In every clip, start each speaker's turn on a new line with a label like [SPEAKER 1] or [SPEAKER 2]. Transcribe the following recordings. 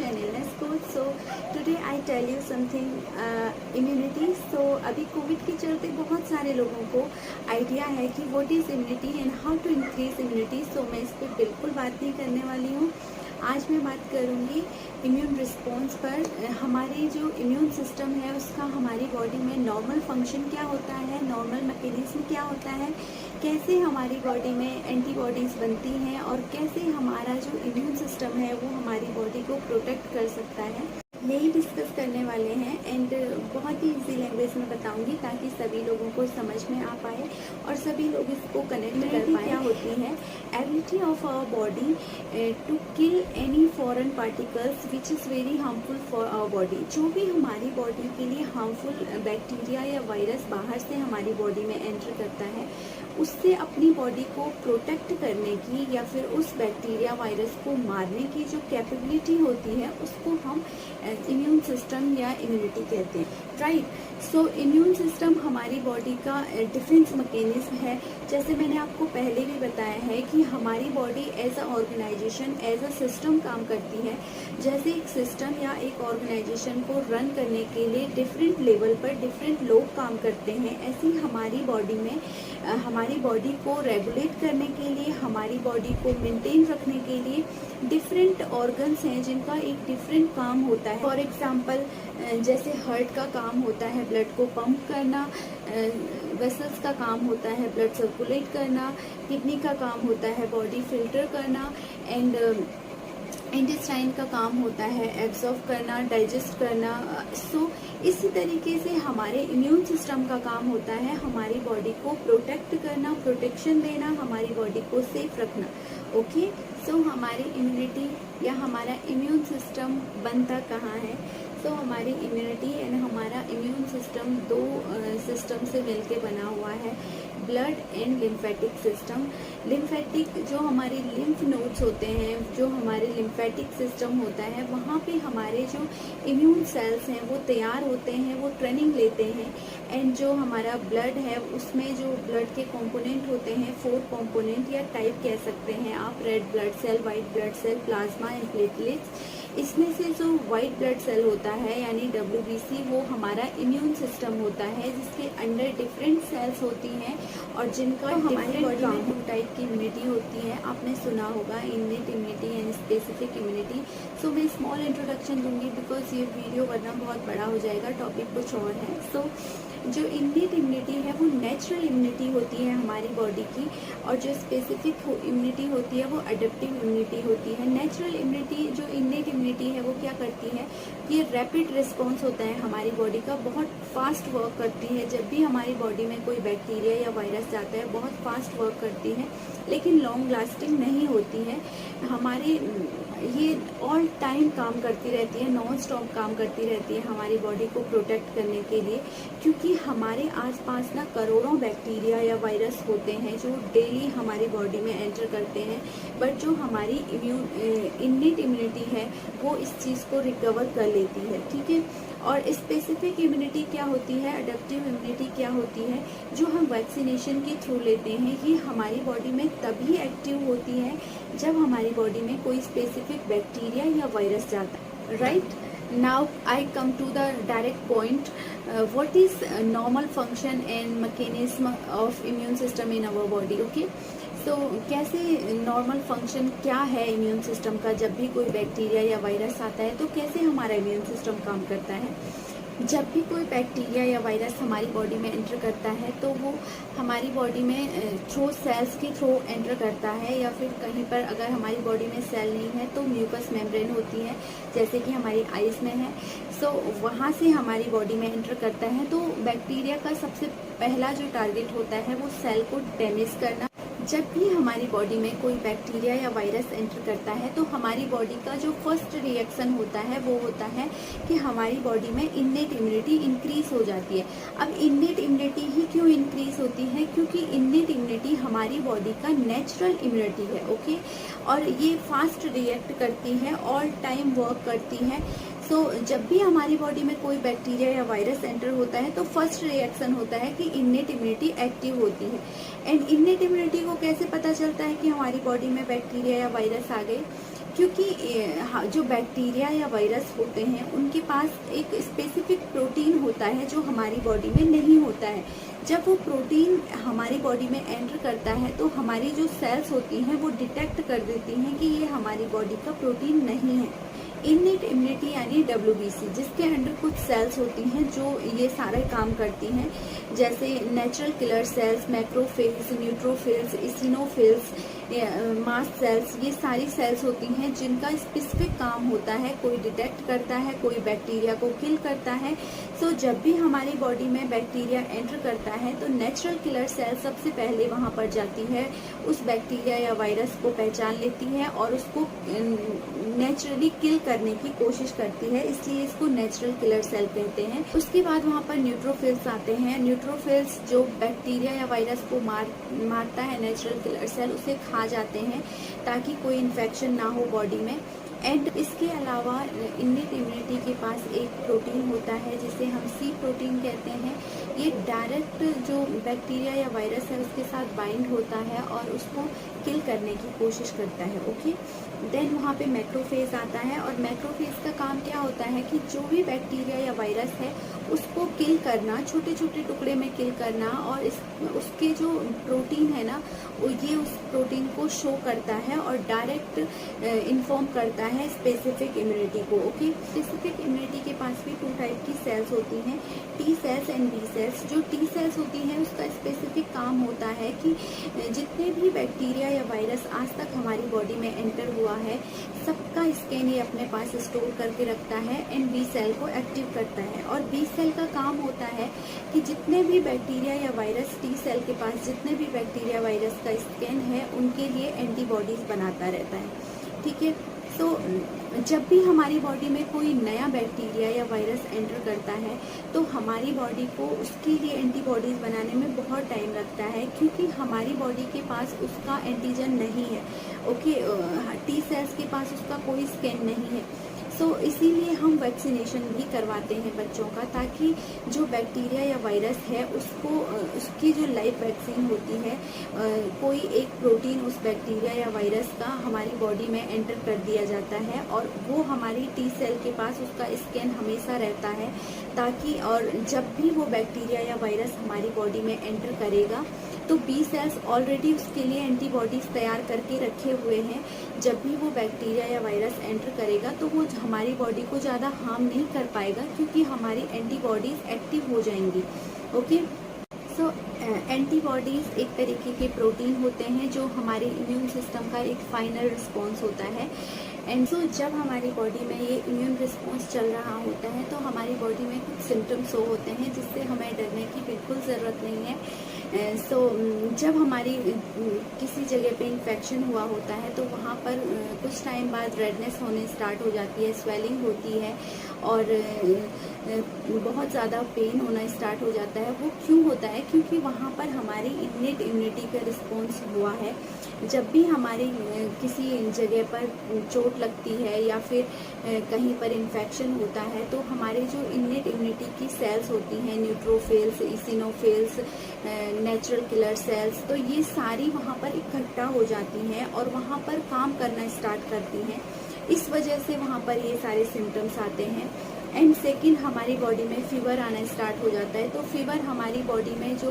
[SPEAKER 1] channel Nesco. So today I tell you something immunity. So अभी Covid के चलते बहुत सारे लोगों को आइडिया है कि what is immunity and how to increase immunity. So मैं इस पर बिल्कुल बात नहीं करने वाली हूँ. आज मैं बात करूँगी इम्यून रिस्पॉन्स पर. हमारी जो इम्यून सिस्टम है उसका हमारी बॉडी में नॉर्मल फंक्शन क्या होता है, नॉर्मल मैकेनिज्म क्या होता है, कैसे हमारी बॉडी में एंटीबॉडीज़ बनती हैं और कैसे हमारा जो इम्यून सिस्टम है वो हमारी बॉडी को प्रोटेक्ट कर सकता है, यही डिस्कस करने वाले हैं. एंड बहुत ही इजी लैंग्वेज में बताऊंगी ताकि सभी लोगों को समझ में आ पाए और सभी लोग इसको कनेक्ट कर पाए. क्या होती है ability of our body to kill any foreign particles which is very harmful for our body. जो भी हमारी बॉडी के लिए हार्मफुल बैक्टीरिया या वायरस बाहर से हमारी बॉडी में एंटर करता है, उससे अपनी बॉडी को प्रोटेक्ट करने की या फिर उस बैक्टीरिया वायरस को मारने की जो कैपेबिलिटी होती है उसको हम इम्यून सिस्टम या इम्यूनिटी कहते हैं. राइट. सो इम्यून सिस्टम हमारी बॉडी का डिफेंस मैकेनिज्म है. जैसे मैंने आपको पहले भी बताया है कि हमारी body as a organization, as a system काम करती है. जैसे एक सिस्टम या एक ऑर्गेनाइजेशन को रन करने के लिए डिफरेंट लेवल पर डिफरेंट लोग काम करते हैं, ऐसे ही हमारी बॉडी में हमारी बॉडी को रेगुलेट करने के लिए, हमारी बॉडी को मेंटेन रखने के लिए डिफरेंट ऑर्गन्स हैं जिनका एक डिफरेंट काम होता है. फॉर एग्जांपल जैसे हार्ट का काम होता है ब्लड को पंप करना, वेसल्स का काम होता है ब्लड सर्कुलेट करना, किडनी का काम होता है बॉडी फिल्टर करना, एंड इंटेस्टाइन का काम होता है एब्जॉर्ब करना, डाइजेस्ट करना. सो इसी तरीके से हमारे इम्यून सिस्टम का काम होता है हमारी बॉडी को प्रोटेक्ट करना, प्रोटेक्शन देना, हमारी बॉडी को सेफ रखना. ओके. सो हमारी इम्यूनिटी या हमारा इम्यून सिस्टम बनता कहाँ है? तो हमारी इम्यूनिटी एंड हमारा इम्यून सिस्टम दो सिस्टम से मिलके बना हुआ है, blood and lymphatic system. Lymphatic जो हमारे लिम्फ नोड्स होते हैं, जो हमारे लिम्फेटिक सिस्टम होता है, वहाँ पे हमारे जो इम्यून सेल्स हैं वो तैयार होते हैं, वो ट्रेनिंग लेते हैं. एंड जो हमारा ब्लड है उसमें जो ब्लड के कंपोनेंट होते हैं, 4 कंपोनेंट या टाइप कह सकते हैं आप, red blood cell, white blood cell, plasma and platelets. इसमें से जो वाइट ब्लड सेल होता है यानी WBC वो हमारा इम्यून सिस्टम होता है, जिसके अंडर डिफरेंट सेल्स होती हैं और जिनका हमारी बॉडी में 2 टाइप की इम्यूनिटी होती है. आपने सुना होगा innate immunity and specific immunity. So मैं स्मॉल इंट्रोडक्शन दूंगी बिकॉज ये वीडियो वरना बहुत बड़ा हो जाएगा, टॉपिक कुछ और है. सो जो इननेट इम्यूनिटी है वो नेचुरल इम्यूनिटी होती है हमारी बॉडी की, और जो स्पेसिफिक इम्यूनिटी होती है वो अडेप्टिव इम्यूनिटी होती है. नेचुरल इम्यूनिटी जो इननेट इम्यूनिटी है वो क्या करती है कि ये रैपिड रिस्पॉन्स होता है हमारी बॉडी का, बहुत फास्ट वर्क करती है. जब भी हमारी बॉडी में कोई बैक्टीरिया या वायरस जाता है बहुत फास्ट वर्क करती है, लेकिन लॉन्ग लास्टिंग नहीं होती है. हमारी ये ऑल टाइम काम करती रहती है, नॉन स्टॉप काम करती रहती है हमारी बॉडी को प्रोटेक्ट करने के लिए, क्योंकि हमारे आसपास ना करोड़ों बैक्टीरिया या वायरस होते हैं जो डेली हमारी बॉडी में एंटर करते हैं. बट जो हमारी इननेट इम्यूनिटी है वो इस चीज़ को रिकवर कर लेती है. ठीक है. और स्पेसिफिक इम्यूनिटी क्या होती है, अडेप्टिव इम्यूनिटी क्या होती है, जो हम वैक्सीनेशन के थ्रू लेते हैं, ये हमारी बॉडी में तभी एक्टिव होती है जब हमारी बॉडी में कोई स्पेसिफिक बैक्टीरिया या वायरस जाता है. Right. Now I come to the direct point. What is normal function and mechanism of immune system in our body. Okay. तो कैसे नॉर्मल फंक्शन क्या है इम्यून सिस्टम का, जब भी कोई बैक्टीरिया या वायरस आता है तो कैसे हमारा इम्यून सिस्टम काम करता है. जब भी कोई बैक्टीरिया या वायरस हमारी बॉडी में एंटर करता है तो वो हमारी बॉडी में थ्रू सेल्स के थ्रू एंटर करता है, या फिर कहीं पर अगर हमारी बॉडी में सेल नहीं है तो म्यूकस मेम्ब्रेन होती है जैसे कि हमारी आइज़ में है. सो वहाँ से हमारी बॉडी में एंटर करता है. तो बैक्टीरिया का सबसे पहला जो टारगेट होता है वो सेल को डैमेज करना. जब भी हमारी बॉडी में कोई बैक्टीरिया या वायरस एंटर करता है तो हमारी बॉडी का जो फर्स्ट रिएक्शन होता है वो होता है कि हमारी बॉडी में इननेट इम्यूनिटी इंक्रीज हो जाती है. अब इननेट इम्यूनिटी ही क्यों इंक्रीज होती है? क्योंकि इननेट इम्यूनिटी हमारी बॉडी का नेचुरल इम्यूनिटी है. ओके. और ये फास्ट रिएक्ट करती है, ऑल टाइम वर्क करती है. तो जब भी हमारी बॉडी में कोई बैक्टीरिया या वायरस एंटर होता है तो फर्स्ट रिएक्शन होता है कि इननेट इम्यूनिटी एक्टिव होती है. एंड इननेट इम्यूनिटी को कैसे पता चलता है कि हमारी बॉडी में बैक्टीरिया या वायरस आ गए? क्योंकि जो बैक्टीरिया या वायरस होते हैं उनके पास एक स्पेसिफिक प्रोटीन होता है जो हमारी बॉडी में नहीं होता है। जब वो प्रोटीन हमारी बॉडी में एंटर करता है तो हमारी जो सेल्स होती हैं वो डिटेक्ट कर देती हैं कि ये हमारी बॉडी का प्रोटीन नहीं है। इननेट इम्यूनिटी यानी WBC, जिसके अंडर कुछ सेल्स होती हैं जो ये सारे काम करती हैं, जैसे natural killer cells, macrophage, neutrophils, eosinophils, mast cells, ये सारी सेल्स होती हैं जिनका स्पेसिफिक काम होता है, कोई डिटेक्ट करता है, कोई बैक्टीरिया को किल करता है। सो जब भी हमारी बॉडी में बैक्टीरिया एंटर करता है तो नेचुरल किलर सेल सबसे पहले वहाँ पर जाती है, उस बैक्टीरिया या वायरस को पहचान लेती है और उसको नेचुरली किल करने की कोशिश करती है, इसलिए इसको नेचुरल किलर सेल कहते हैं। उसके बाद वहाँ पर न्यूट्रोफिल्स आते हैं। न्यूट्रोफिल्स जो बैक्टीरिया या वायरस को मारता है नेचुरल किलर सेल, उसे खा जाते हैं ताकि कोई इन्फेक्शन ना हो बॉडी में। एंड इसके अलावा इननेट इम्यूनिटी के पास एक प्रोटीन होता है जिसे हम C प्रोटीन कहते हैं। ये डायरेक्ट जो बैक्टीरिया या वायरस है उसके साथ बाइंड होता है और उसको किल करने की कोशिश करता है। ओके, देन वहाँ पे मैक्रोफेज आता है और मैक्रोफेज का काम क्या होता है कि जो भी बैक्टीरिया या वायरस है उसको किल करना, छोटे छोटे टुकड़े में किल करना, और उसके जो प्रोटीन है ना ये उस प्रोटीन को शो करता है और डायरेक्ट इन्फॉर्म करता है स्पेसिफिक इम्यूनिटी को। ओके, स्पेसिफिक इम्यूनिटी के पास भी 2 टाइप की सेल्स होती हैं, T cells and B cells. जो T सेल्स होती हैं उसका स्पेसिफिक काम होता है कि जितने भी बैक्टीरिया या वायरस आज तक हमारी बॉडी में एंटर हुआ है सबका स्कैन ये अपने पास स्टोर करके रखता है एंड B सेल को एक्टिव करता है। और B सेल का काम होता है कि जितने भी बैक्टीरिया या वायरस T सेल के पास जितने भी बैक्टीरिया वायरस का स्कैन है उनके लिए एंटीबॉडीज बनाता रहता है। ठीक है, तो जब भी हमारी बॉडी में कोई नया बैक्टीरिया या वायरस एंटर करता है तो हमारी बॉडी को उसके लिए एंटीबॉडीज बनाने में बहुत टाइम लगता है, क्योंकि हमारी बॉडी के पास उसका एंटीजन नहीं है। ओके, T सेल्स के पास उसका कोई स्कैन नहीं है। तो इसीलिए हम वैक्सीनेशन भी करवाते हैं बच्चों का, ताकि जो बैक्टीरिया या वायरस है उसको उसकी जो लाइव वैक्सीन होती है, कोई एक प्रोटीन उस बैक्टीरिया या वायरस का हमारी बॉडी में एंटर कर दिया जाता है और वो हमारी T सेल के पास उसका स्कैन हमेशा रहता है, ताकि और जब भी वो बैक्टीरिया या वायरस हमारी बॉडी में एंटर करेगा तो B सेल्स ऑलरेडी उसके लिए एंटीबॉडीज तैयार करके रखे हुए हैं। जब भी वो बैक्टीरिया या वायरस एंटर करेगा तो वो हमारी बॉडी को ज़्यादा हार्म नहीं कर पाएगा, क्योंकि हमारी एंटीबॉडीज एक्टिव हो जाएंगी। ओके, सो एंटीबॉडीज एक तरीके के प्रोटीन होते हैं जो हमारे इम्यून सिस्टम का एक फाइनल रिस्पॉन्स होता है। एंड सो जब हमारी बॉडी में ये इम्यून रिस्पॉन्स चल रहा होता है तो हमारी बॉडी में कुछ सिम्टम्स शो होते हैं जिससे हमें डरने की बिल्कुल ज़रूरत नहीं है। सो जब हमारी किसी जगह पे इन्फेक्शन हुआ होता है तो वहाँ पर कुछ टाइम बाद रेडनेस होने स्टार्ट हो जाती है, स्वेलिंग होती है और बहुत ज़्यादा पेन होना स्टार्ट हो जाता है। वो क्यों होता है? क्योंकि वहाँ पर हमारी इननेट इम्यूनिटी का रिस्पॉन्स हुआ है। जब भी हमारी किसी जगह पर चोट लगती है या फिर कहीं पर इन्फेक्शन होता है तो हमारे जो इननेट इम्यूनिटी की सेल्स होती हैं, न्यूट्रोफिल्स, इसिनोफिल्स, नेचुरल किलर सेल्स, तो ये सारी वहाँ पर इकट्ठा हो जाती हैं और वहाँ पर काम करना स्टार्ट करती हैं। इस वजह से वहाँ पर ये सारे सिम्टम्स आते हैं। एंड सेकेंड, हमारी बॉडी में फीवर आना स्टार्ट हो जाता है। तो फीवर हमारी बॉडी में जो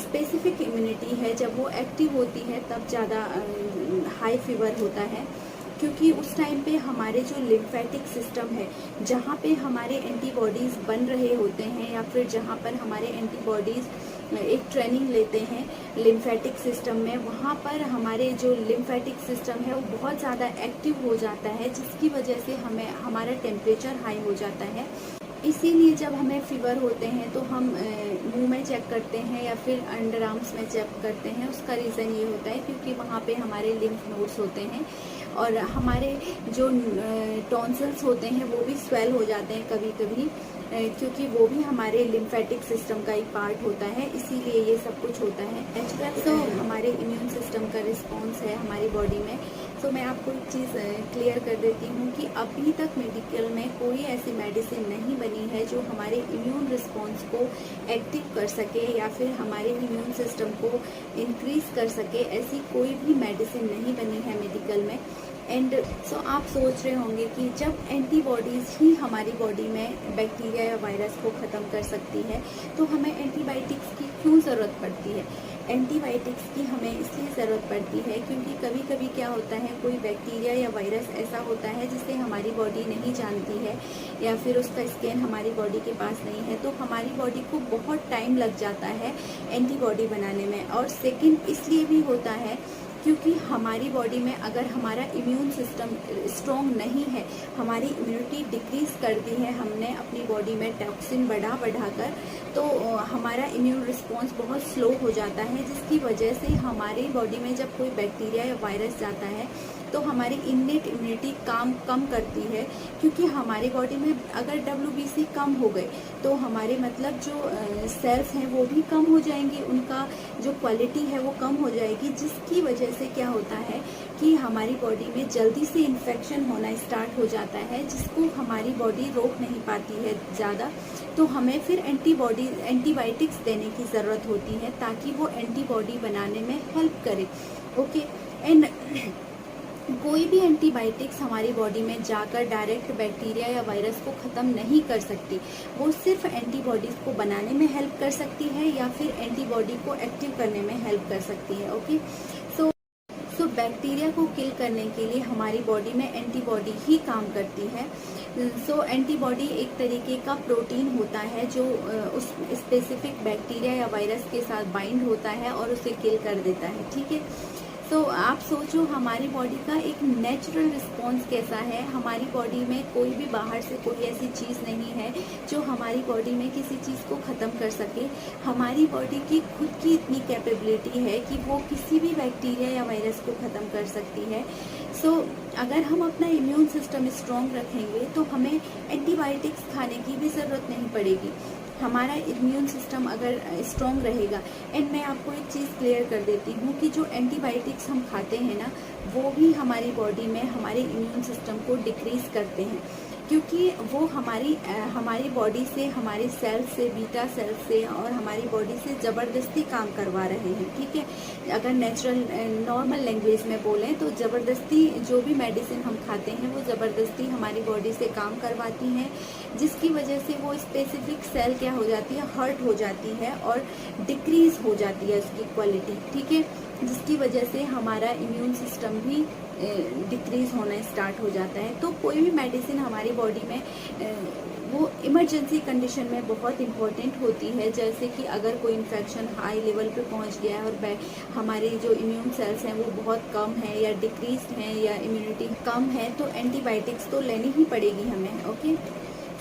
[SPEAKER 1] स्पेसिफिक इम्यूनिटी है जब वो एक्टिव होती है तब ज़्यादा हाई फीवर होता है, क्योंकि उस टाइम पे हमारे जो लिम्फेटिक सिस्टम है जहाँ पे हमारे एंटीबॉडीज़ बन रहे होते हैं या फिर जहाँ पर हमारे एंटीबॉडीज़ एक ट्रेनिंग लेते हैं लिम्फेटिक सिस्टम में, वहाँ पर हमारे जो लिम्फेटिक सिस्टम है वो बहुत ज़्यादा एक्टिव हो जाता है, जिसकी वजह से हमारा टेम्परेचर हाई हो जाता है। इसीलिए जब हमें फीवर होते हैं तो हम मुंह में चेक करते हैं या फिर अंडर आर्म्स में चेक करते हैं। उसका रीज़न ये होता है क्योंकि वहाँ पे हमारे लिम्फ नोड्स होते हैं और हमारे जो टॉन्सिल्स होते हैं वो भी स्वेल हो जाते हैं कभी कभी, क्योंकि वो भी हमारे लिम्फेटिक सिस्टम का एक पार्ट होता है, इसीलिए ये सब कुछ होता है। तो हमारे इम्यून सिस्टम का रिस्पॉन्स है हमारी बॉडी में। तो मैं आपको एक चीज़ क्लियर कर देती हूँ कि अभी तक मेडिकल में कोई ऐसी मेडिसिन नहीं बनी है जो हमारे इम्यून रिस्पॉन्स को एक्टिव कर सके या फिर हमारे इम्यून सिस्टम को इंक्रीज़ कर सके। ऐसी कोई भी मेडिसिन नहीं बनी है मेडिकल में। एंड सो आप सोच रहे होंगे कि जब एंटीबॉडीज़ ही हमारी बॉडी में बैक्टीरिया या वायरस को ख़त्म कर सकती है तो हमें एंटीबायोटिक्स की क्यों ज़रूरत पड़ती है। एंटीबायोटिक्स की हमें इसलिए ज़रूरत पड़ती है क्योंकि कभी कभी क्या होता है, कोई बैक्टीरिया या वायरस ऐसा होता है जिसे हमारी बॉडी नहीं जानती है या फिर उसका स्कैन हमारी बॉडी के पास नहीं है, तो हमारी बॉडी को बहुत टाइम लग जाता है एंटीबॉडी बनाने में। और सेकंड इसलिए भी होता है क्योंकि हमारी बॉडी में अगर हमारा इम्यून सिस्टम स्ट्रॉन्ग नहीं है, हमारी इम्यूनिटी डिक्रीज कर दी है हमने अपनी बॉडी में टॉक्सिन बढ़ा कर, तो हमारा इम्यून रिस्पॉन्स बहुत स्लो हो जाता है, जिसकी वजह से हमारी बॉडी में जब कोई बैक्टीरिया या वायरस जाता है तो हमारी इननेट इम्यूनिटी काम कम करती है। क्योंकि हमारी बॉडी में अगर WBC कम हो गए तो हमारे मतलब जो सेल्स हैं वो भी कम हो जाएंगी, उनका जो क्वालिटी है वो कम हो जाएगी, जिसकी वजह से क्या होता है कि हमारी बॉडी में जल्दी से इन्फेक्शन होना स्टार्ट हो जाता है, जिसको हमारी बॉडी रोक नहीं पाती है ज़्यादा। तो हमें फिर एंटीबायोटिक्स देने की ज़रूरत होती है ताकि वो एंटीबॉडी बनाने में हेल्प करे। ओके, एंड कोई भी एंटीबायोटिक्स हमारी बॉडी में जाकर डायरेक्ट बैक्टीरिया या वायरस को ख़त्म नहीं कर सकती, वो सिर्फ एंटीबॉडीज़ को बनाने में हेल्प कर सकती है या फिर एंटीबॉडी को एक्टिव करने में हेल्प कर सकती है। ओके, सो बैक्टीरिया को किल करने के लिए हमारी बॉडी में एंटीबॉडी ही काम करती है। सो एंटीबॉडी एक तरीके का प्रोटीन होता है जो उस स्पेसिफिक बैक्टीरिया या वायरस के साथ बाइंड होता है और उसे किल कर देता है। ठीक है, तो आप सोचो हमारी बॉडी का एक नेचुरल रिस्पॉन्स कैसा है। हमारी बॉडी में कोई भी बाहर से कोई ऐसी चीज़ नहीं है जो हमारी बॉडी में किसी चीज़ को ख़त्म कर सके। हमारी बॉडी की खुद की इतनी कैपेबिलिटी है कि वो किसी भी बैक्टीरिया या वायरस को ख़त्म कर सकती है। सो अगर हम अपना इम्यून सिस्टम स्ट्रॉन्ग रखेंगे तो हमें एंटीबायोटिक्स खाने की भी ज़रूरत नहीं पड़ेगी। हमारा इम्यून सिस्टम अगर स्ट्रॉन्ग रहेगा, एंड मैं आपको एक चीज़ क्लियर कर देती हूँ कि जो एंटीबायोटिक्स हम खाते हैं ना, वो भी हमारी बॉडी में हमारे इम्यून सिस्टम को डिक्रीज़ करते हैं, क्योंकि वो हमारी बॉडी से, हमारे सेल से, बीटा सेल से और हमारी बॉडी से ज़बरदस्ती काम करवा रहे हैं। ठीक है, अगर नॉर्मल लैंग्वेज में बोलें तो ज़बरदस्ती जो भी मेडिसिन हम खाते हैं वो ज़बरदस्ती हमारी बॉडी से काम करवाती हैं, जिसकी वजह से वो स्पेसिफिक सेल क्या हो जाती है, हर्ट हो जाती है और डिक्रीज हो जाती है उसकी क्वालिटी। ठीक है, जिसकी वजह से हमारा इम्यून सिस्टम भी डिक्रीज होना स्टार्ट हो जाता है। तो कोई भी मेडिसिन हमारी बॉडी में वो इमरजेंसी कंडीशन में बहुत इम्पोर्टेंट होती है, जैसे कि अगर कोई इन्फेक्शन हाई लेवल पे पहुंच गया है और हमारे जो इम्यून सेल्स हैं वो बहुत कम है या डिक्रीज हैं या इम्यूनिटी कम है, तो एंटीबायोटिक्स तो लेनी ही पड़ेगी हमें। ओके,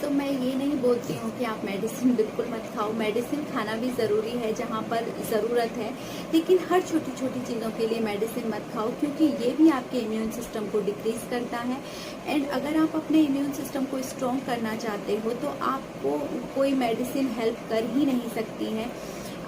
[SPEAKER 1] तो मैं ये नहीं बोलती हूँ कि आप मेडिसिन बिल्कुल मत खाओ, मेडिसिन खाना भी ज़रूरी है जहाँ पर ज़रूरत है, लेकिन हर छोटी छोटी चीज़ों के लिए मेडिसिन मत खाओ, क्योंकि ये भी आपके इम्यून सिस्टम को डिक्रीज़ करता है। एंड अगर आप अपने इम्यून सिस्टम को स्ट्रॉन्ग करना चाहते हो तो आपको कोई मेडिसिन हेल्प कर ही नहीं सकती है।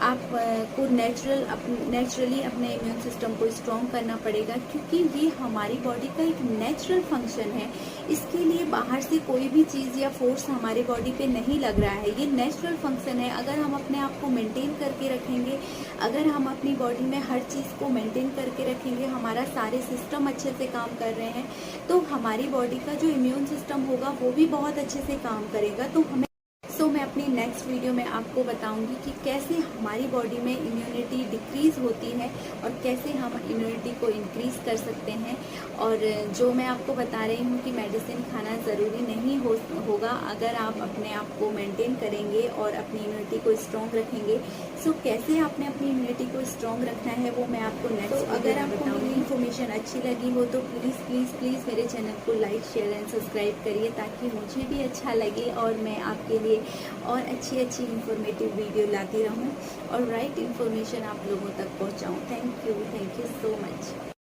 [SPEAKER 1] आपको नेचुरली अपने इम्यून सिस्टम को स्ट्रॉन्ग करना पड़ेगा, क्योंकि ये हमारी बॉडी का एक नेचुरल फंक्शन है। इसके लिए बाहर से कोई भी चीज़ या फोर्स हमारी बॉडी पे नहीं लग रहा है, ये नेचुरल फंक्शन है। अगर हम अपने आप को मेंटेन करके रखेंगे, अगर हम अपनी बॉडी में हर चीज़ को मेंटेन करके रखेंगे, हमारा सारे सिस्टम अच्छे से काम कर रहे हैं, तो हमारी बॉडी का जो इम्यून सिस्टम होगा वो भी बहुत अच्छे से काम करेगा। तो हमें मैं अपनी नेक्स्ट वीडियो में आपको बताऊंगी कि कैसे हमारी बॉडी में इम्यूनिटी डिक्रीज़ होती है और कैसे हम इम्यूनिटी को इंक्रीज़ कर सकते हैं। और जो मैं आपको बता रही हूँ कि मेडिसिन खाना ज़रूरी नहीं होगा अगर आप अपने आप को मेंटेन करेंगे और अपनी इम्यूनिटी को स्ट्रॉन्ग रखेंगे। सो कैसे आपने अपनी इम्यूनिटी को स्ट्रॉन्ग रखना है वो मैं आपको नेक्स्ट अगर आपको मेरी इन्फॉर्मेशन अच्छी लगी हो तो प्लीज़ प्लीज़ प्लीज़ मेरे चैनल को लाइक, शेयर एंड सब्सक्राइब करिए, ताकि मुझे भी अच्छा लगे और मैं आपके लिए और अच्छी इन्फॉर्मेटिव वीडियो लाती रहूं और राइट इन्फॉर्मेशन आप लोगों तक पहुंचाऊं। Thank you so much.